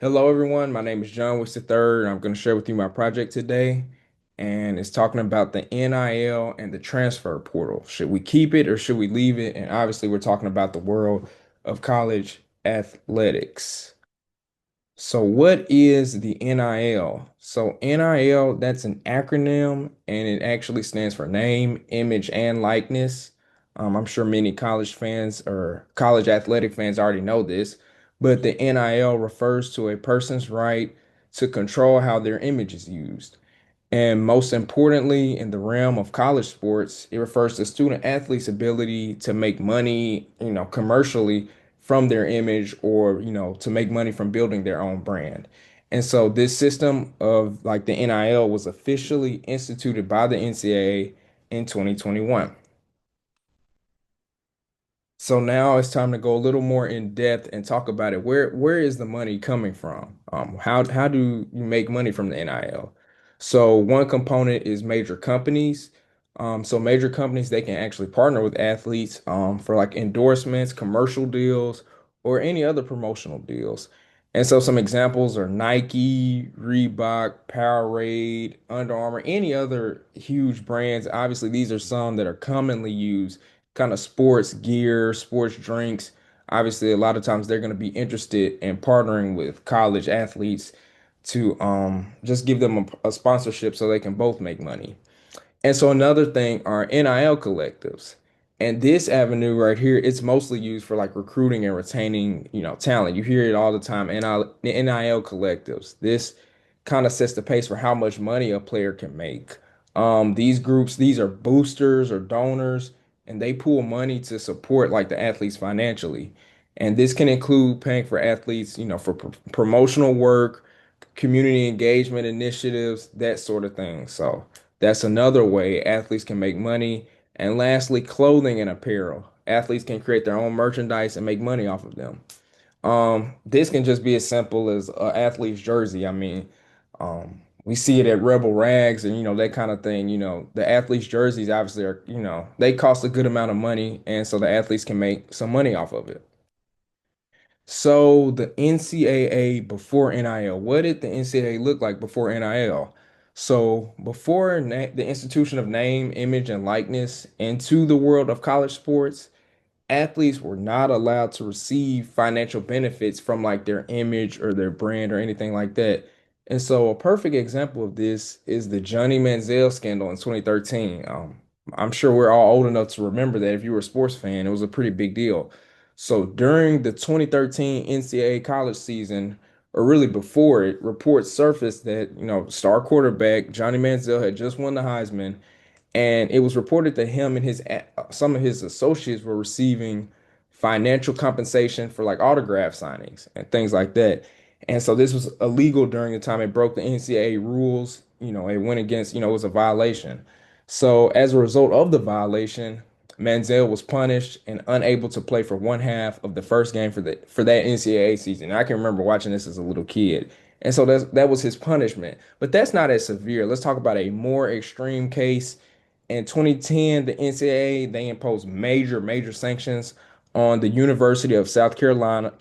Hello, everyone. My name is John Wicks III. I'm going to share with you my project today, and it's talking about the NIL and the transfer portal. Should we keep it or should we leave it? And obviously, we're talking about the world of college athletics. So, what is the NIL? So, NIL, that's an acronym and it actually stands for name, image, and likeness. I'm sure many college fans or college athletic fans already know this, but the NIL refers to a person's right to control how their image is used. And most importantly, in the realm of college sports, it refers to student athletes' ability to make money, commercially from their image or, to make money from building their own brand. And so this system of like the NIL was officially instituted by the NCAA in 2021. So now it's time to go a little more in depth and talk about it. Where is the money coming from? How do you make money from the NIL? So one component is major companies. So major companies they can actually partner with athletes for like endorsements, commercial deals, or any other promotional deals. And so some examples are Nike, Reebok, Powerade, Under Armour, any other huge brands. Obviously, these are some that are commonly used kind of sports gear, sports drinks. Obviously, a lot of times they're going to be interested in partnering with college athletes to just give them a sponsorship so they can both make money. And so another thing are NIL collectives. And this avenue right here, it's mostly used for like recruiting and retaining, talent. You hear it all the time, NIL collectives. This kind of sets the pace for how much money a player can make. These groups, these are boosters or donors, and they pool money to support like the athletes financially. And this can include paying for athletes, for promotional work, community engagement initiatives, that sort of thing. So that's another way athletes can make money. And lastly, clothing and apparel. Athletes can create their own merchandise and make money off of them. This can just be as simple as an athlete's jersey. We see it at Rebel Rags and that kind of thing. The athletes' jerseys obviously are, they cost a good amount of money, and so the athletes can make some money off of it. So the NCAA before NIL, what did the NCAA look like before NIL? So before the institution of name, image, and likeness into the world of college sports, athletes were not allowed to receive financial benefits from like their image or their brand or anything like that. And so a perfect example of this is the Johnny Manziel scandal in 2013. I'm sure we're all old enough to remember that if you were a sports fan, it was a pretty big deal. So during the 2013 NCAA college season, or really before it, reports surfaced that, star quarterback Johnny Manziel had just won the Heisman, and it was reported that him and his some of his associates were receiving financial compensation for like autograph signings and things like that. And so this was illegal during the time it broke the NCAA rules. It went against, it was a violation. So as a result of the violation, Manziel was punished and unable to play for one half of the first game for that NCAA season. And I can remember watching this as a little kid. And so that was his punishment. But that's not as severe. Let's talk about a more extreme case. In 2010, the NCAA they imposed major sanctions on the University of South Carolina,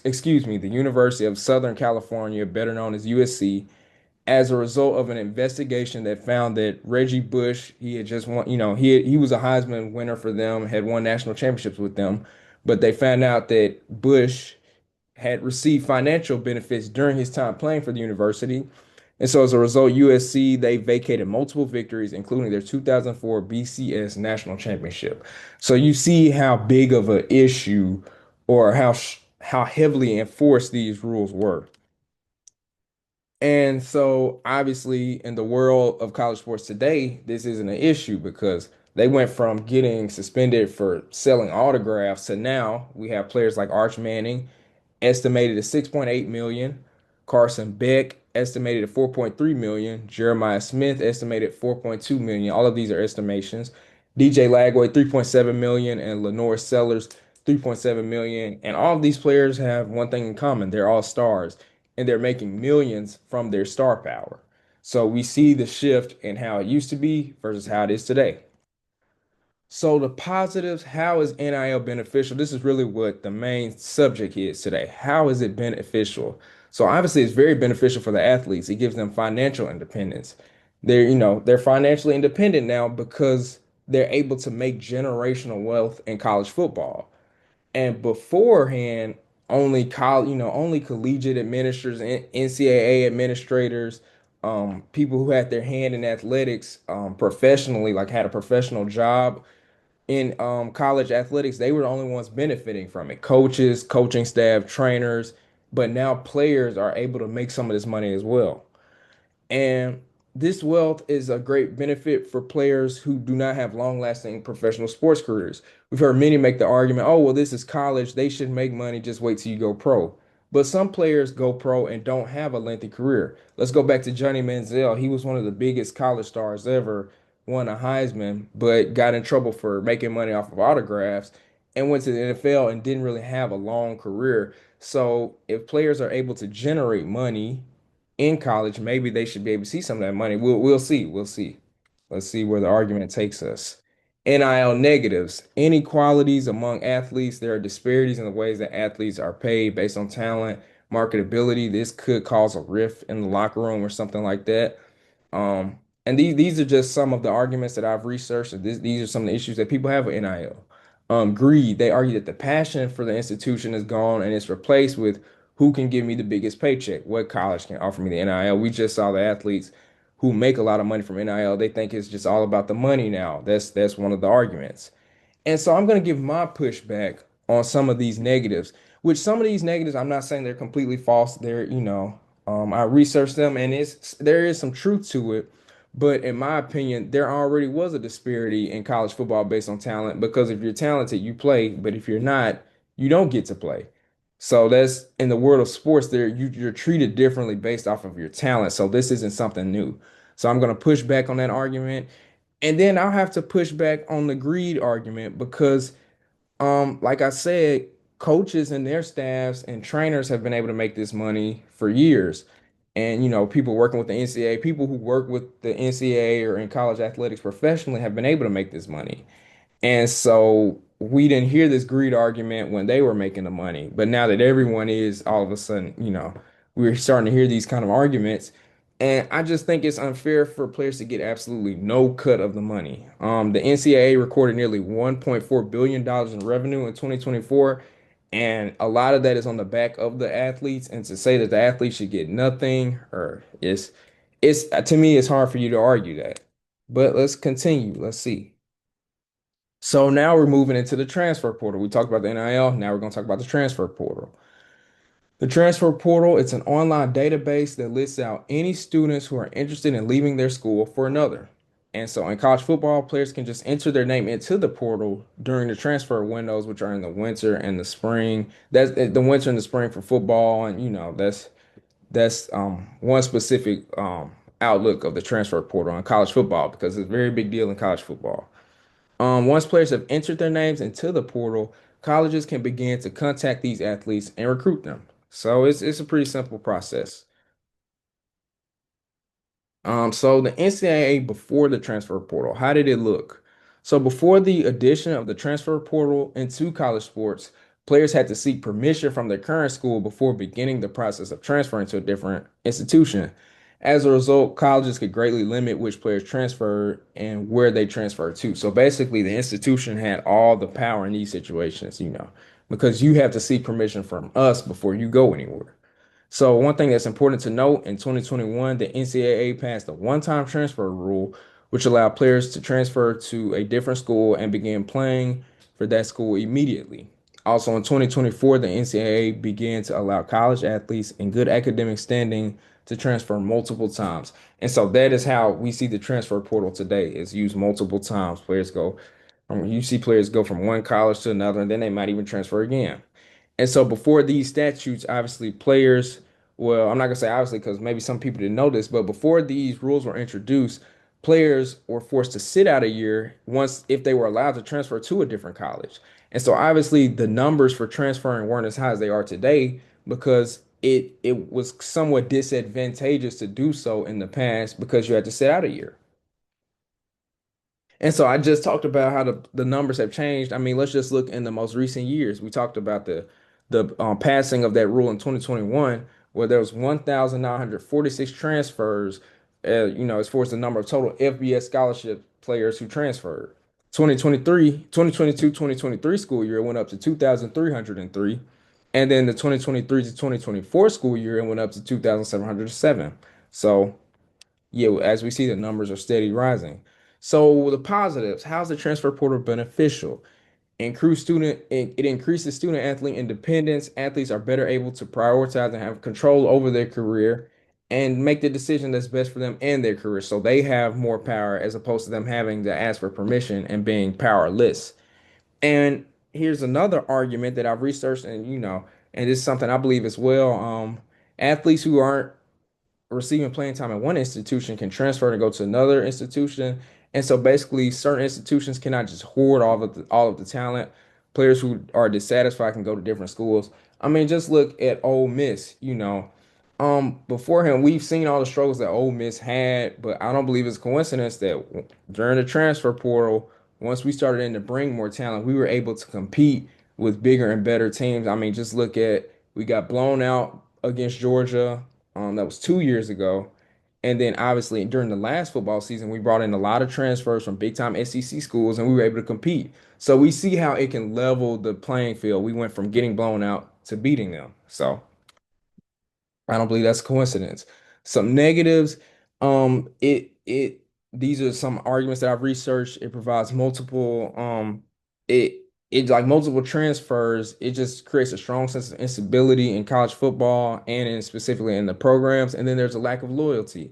excuse me, the University of Southern California, better known as USC, as a result of an investigation that found that Reggie Bush, he had just won, he was a Heisman winner for them, had won national championships with them, but they found out that Bush had received financial benefits during his time playing for the university. And so as a result, USC, they vacated multiple victories, including their 2004 BCS national championship. So you see how big of an issue or how heavily enforced these rules were. And so obviously in the world of college sports today, this isn't an issue because they went from getting suspended for selling autographs to now we have players like Arch Manning estimated at 6.8 million. Carson Beck estimated at 4.3 million. Jeremiah Smith estimated 4.2 million. All of these are estimations. DJ Lagway 3.7 million and Lenore Sellers 3.7 million. And all of these players have one thing in common. They're all stars and they're making millions from their star power. So we see the shift in how it used to be versus how it is today. So the positives, how is NIL beneficial? This is really what the main subject is today. How is it beneficial? So obviously it's very beneficial for the athletes. It gives them financial independence. They're financially independent now because they're able to make generational wealth in college football. And beforehand, only collegiate administrators, NCAA administrators, people who had their hand in athletics, professionally, like had a professional job in college athletics, they were the only ones benefiting from it. Coaches, coaching staff, trainers, but now players are able to make some of this money as well. And this wealth is a great benefit for players who do not have long-lasting professional sports careers. We've heard many make the argument, oh, well, this is college. They should make money. Just wait till you go pro. But some players go pro and don't have a lengthy career. Let's go back to Johnny Manziel. He was one of the biggest college stars ever, won a Heisman, but got in trouble for making money off of autographs and went to the NFL and didn't really have a long career. So if players are able to generate money in college, maybe they should be able to see some of that money. We'll see. We'll see. Let's see where the argument takes us. NIL negatives, inequalities among athletes. There are disparities in the ways that athletes are paid based on talent, marketability. This could cause a rift in the locker room or something like that. And these are just some of the arguments that I've researched. And these are some of the issues that people have with NIL. Greed. They argue that the passion for the institution is gone and it's replaced with who can give me the biggest paycheck? What college can offer me the NIL? We just saw the athletes who make a lot of money from NIL. They think it's just all about the money now. That's one of the arguments. And so I'm going to give my pushback on some of these negatives, which some of these negatives, I'm not saying they're completely false. I researched them and there is some truth to it. But in my opinion, there already was a disparity in college football based on talent because if you're talented, you play, but if you're not, you don't get to play. So that's in the world of sports, you're treated differently based off of your talent. So this isn't something new. So I'm going to push back on that argument. And then I'll have to push back on the greed argument because, like I said, coaches and their staffs and trainers have been able to make this money for years. And, people working with the NCAA, people who work with the NCAA or in college athletics professionally have been able to make this money. And so we didn't hear this greed argument when they were making the money. But now that everyone is, all of a sudden, we're starting to hear these kind of arguments. And I just think it's unfair for players to get absolutely no cut of the money. The NCAA recorded nearly $1.4 billion in revenue in 2024. And a lot of that is on the back of the athletes. And to say that the athletes should get nothing, or it's to me, it's hard for you to argue that. But let's continue. Let's see. So now we're moving into the transfer portal. We talked about the NIL. Now we're going to talk about the transfer portal. The transfer portal, it's an online database that lists out any students who are interested in leaving their school for another. And so in college football, players can just enter their name into the portal during the transfer windows, which are in the winter and the spring. That's the winter and the spring for football, and that's one specific outlook of the transfer portal on college football because it's a very big deal in college football. Once players have entered their names into the portal, colleges can begin to contact these athletes and recruit them. So it's a pretty simple process. So the NCAA before the transfer portal, how did it look? So before the addition of the transfer portal into college sports, players had to seek permission from their current school before beginning the process of transferring to a different institution. As a result, colleges could greatly limit which players transfer and where they transfer to. So basically, the institution had all the power in these situations, because you have to seek permission from us before you go anywhere. So one thing that's important to note, in 2021, the NCAA passed a one-time transfer rule, which allowed players to transfer to a different school and begin playing for that school immediately. Also in 2024, the NCAA began to allow college athletes in good academic standing to transfer multiple times. And so that is how we see the transfer portal today is used multiple times. You see players go from one college to another, and then they might even transfer again. And so before these statutes, obviously well, I'm not gonna say obviously because maybe some people didn't know this, but before these rules were introduced, players were forced to sit out a year once if they were allowed to transfer to a different college. And so obviously the numbers for transferring weren't as high as they are today because it was somewhat disadvantageous to do so in the past because you had to sit out a year. And so I just talked about how the numbers have changed. I mean, let's just look in the most recent years. We talked about the passing of that rule in 2021. where there was 1,946 transfers, as far as the number of total FBS scholarship players who transferred. 2023 school year went up to 2,303. And then the 2023 to 2024 school year, it went up to 2,707. So, yeah, as we see, the numbers are steady rising. So, the positives, how's the transfer portal beneficial? It increases student athlete independence. Athletes are better able to prioritize and have control over their career and make the decision that's best for them and their career. So they have more power as opposed to them having to ask for permission and being powerless. And here's another argument that I've researched, and this is something I believe as well. Athletes who aren't receiving playing time at one institution can transfer and go to another institution. And so basically, certain institutions cannot just hoard all of the talent. Players who are dissatisfied can go to different schools. I mean, just look at Ole Miss, before him, we've seen all the struggles that Ole Miss had, but I don't believe it's a coincidence that during the transfer portal, once we started in to bring more talent, we were able to compete with bigger and better teams. I mean, just look at we got blown out against Georgia. That was 2 years ago. And then obviously during the last football season, we brought in a lot of transfers from big time SEC schools and we were able to compete. So we see how it can level the playing field. We went from getting blown out to beating them. So I don't believe that's a coincidence. Some negatives, it these are some arguments that I've researched. It provides it like multiple transfers. It just creates a strong sense of instability in college football and specifically in the programs. And then there's a lack of loyalty.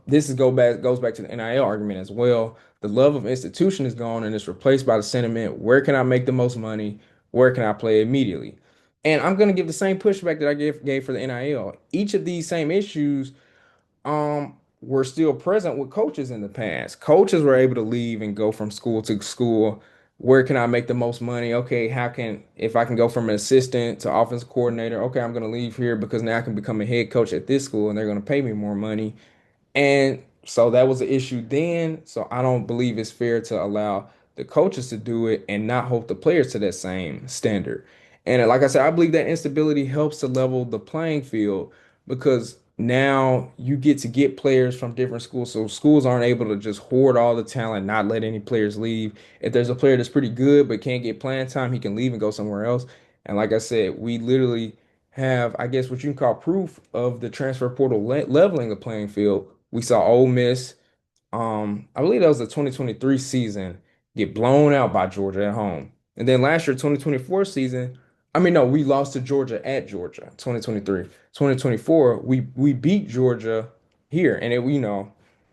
This is goes back to the NIL argument as well. The love of institution is gone and it's replaced by the sentiment, where can I make the most money? Where can I play immediately? And I'm gonna give the same pushback that I gave for the NIL. Each of these same issues were still present with coaches in the past. Coaches were able to leave and go from school to school. Where can I make the most money? Okay, if I can go from an assistant to offensive coordinator, okay, I'm gonna leave here because now I can become a head coach at this school and they're gonna pay me more money. And so that was an issue then. So I don't believe it's fair to allow the coaches to do it and not hold the players to that same standard. And like I said, I believe that instability helps to level the playing field because now you get players from different schools. So schools aren't able to just hoard all the talent, not let any players leave. If there's a player that's pretty good but can't get playing time, he can leave and go somewhere else. And like I said, we literally have, I guess, what you can call proof of the transfer portal leveling the playing field. We saw Ole Miss, I believe that was the 2023 season, get blown out by Georgia at home. And then last year, 2024 season, I mean, no, we lost to Georgia at Georgia, 2023. 2024, we beat Georgia here. And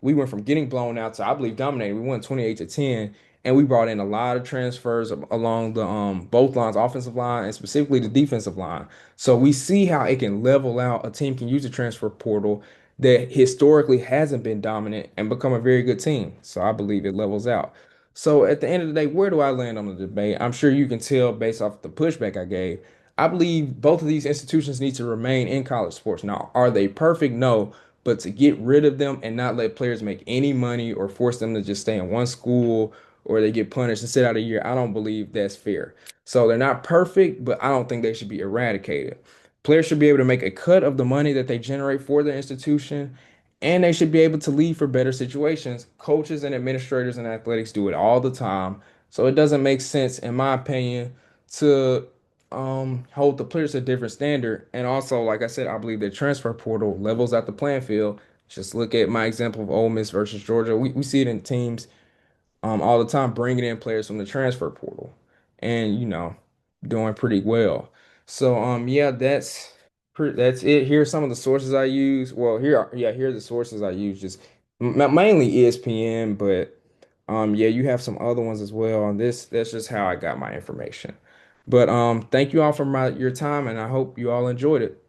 we went from getting blown out to, I believe, dominating. We won 28 to 10. And we brought in a lot of transfers along the both lines, offensive line and specifically the defensive line. So we see how it can level out. A team can use the transfer portal that historically hasn't been dominant and become a very good team. So I believe it levels out. So at the end of the day, where do I land on the debate? I'm sure you can tell based off the pushback I gave. I believe both of these institutions need to remain in college sports. Now, are they perfect? No. But to get rid of them and not let players make any money or force them to just stay in one school or they get punished and sit out a year, I don't believe that's fair. So they're not perfect, but I don't think they should be eradicated. Players should be able to make a cut of the money that they generate for their institution, and they should be able to leave for better situations. Coaches and administrators in athletics do it all the time. So it doesn't make sense, in my opinion, to hold the players to a different standard. And also, like I said, I believe the transfer portal levels out the playing field. Just look at my example of Ole Miss versus Georgia. We see it in teams all the time, bringing in players from the transfer portal and, doing pretty well. So, yeah, that's it. Here's some of the sources I use. Well, here are the sources I use. Just mainly ESPN, but yeah, you have some other ones as well. And that's just how I got my information. But thank you all for your time, and I hope you all enjoyed it.